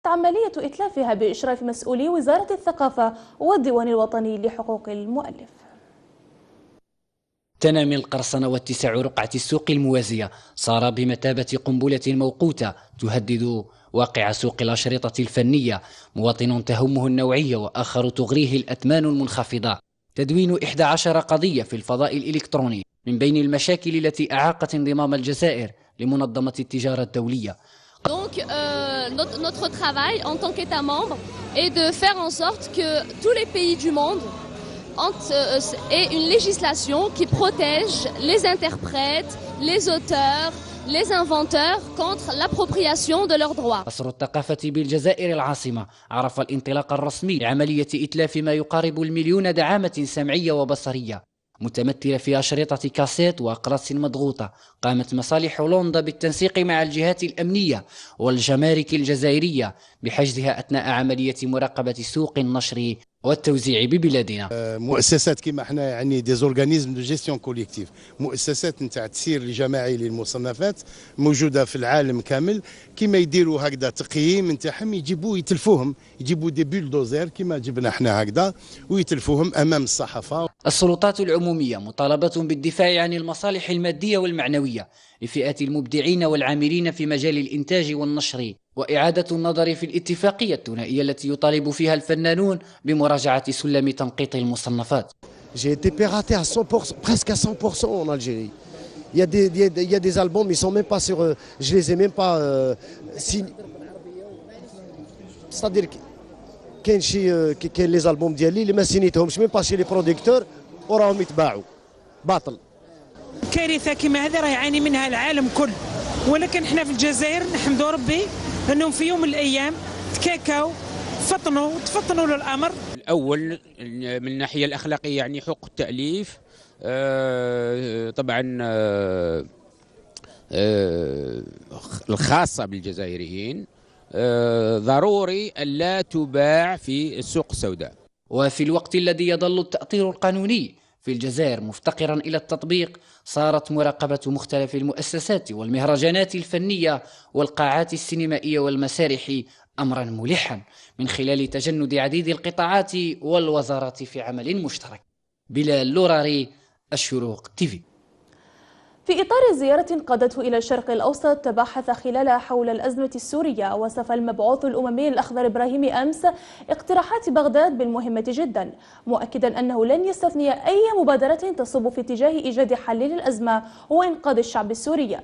عملية إتلافها بإشراف مسؤولي وزارة الثقافة والديوان الوطني لحقوق المؤلف. تنامي القرصنة واتساع رقعة السوق الموازية صار بمثابة قنبلة موقوتة تهدد واقع سوق الأشرطة الفنية. مواطن تهمه النوعية وآخر تغريه الأثمان المنخفضة. تدوين 11 قضية في الفضاء الإلكتروني من بين المشاكل التي أعاقت انضمام الجزائر لمنظمة التجارة الدولية. Donc, notre travail en tant qu'État membre est de faire en sorte que tous les pays du monde aient une législation qui protège les interprètes, les auteurs, les inventeurs contre l'appropriation de leurs droits. قصر الثقافة بالجزائر العاصمة عرف الانطلاق الرسمي لعملية إتلاف ما يقارب 1,000,000 دعامة سمعية وبصرية متمثلة في أشرطة كاسيت وأقراص مضغوطة. قامت مصالح لندن بالتنسيق مع الجهات الأمنية والجمارك الجزائرية بحجزها أثناء عملية مراقبة سوق النشر والتوزيع ببلادنا. مؤسسات كما احنا يعني دي زورغانيزم دو جيستيون كوليكتيف، مؤسسات نتاع التسيير الجماعي للمصنفات موجوده في العالم كامل. كما يديروا هكذا تقييم نتاعهم يجيبوا يتلفوهم، يجيبوا دي بولدوزر كما جبنا احنا هكذا ويتلفوهم امام الصحافه. السلطات العمومية مطالبة بالدفاع عن المصالح المادية والمعنوية لفئات المبدعين والعاملين في مجال الإنتاج والنشر، وإعادة النظر في الاتفاقية الثنائية التي يطالب فيها الفنانون بمراجعة سلم تنقيط المصنفات. J'ai été piraté à 100%, presque à 100% en Algérie. Il y a des albums, ils sont même pas sur, je les ai même pas signés. C'est-à-dire كاين شي كاين لي زالبوم ديالي اللي ما سينيتهمش ميم با شي لي بروديكتور وراهم يتباعوا باطل. كارثه كما هذه راه يعاني منها العالم كل، ولكن احنا في الجزائر نحمدوا ربي انهم في يوم من الايام تكاكاو تفطنوا للامر. الاول من الناحيه الاخلاقيه يعني حقوق التاليف طبعا الخاصه بالجزائريين ضروري ألا تباع في السوق السوداء. وفي الوقت الذي يظل التأطير القانوني في الجزائر مفتقرا إلى التطبيق، صارت مراقبة مختلف المؤسسات والمهرجانات الفنية والقاعات السينمائية والمسارح أمرا ملحا من خلال تجند عديد القطاعات والوزارات في عمل مشترك. بلال لوراري، الشروق تيفي. في إطار زيارة قادته إلى الشرق الأوسط تباحث خلالها حول الأزمة السورية. وصف المبعوث الأممي الأخضر إبراهيم أمس اقتراحات بغداد بالمهمة جدا، مؤكدا أنه لن يستثني أي مبادرة تصب في اتجاه إيجاد حل للأزمة وإنقاذ الشعب السوري.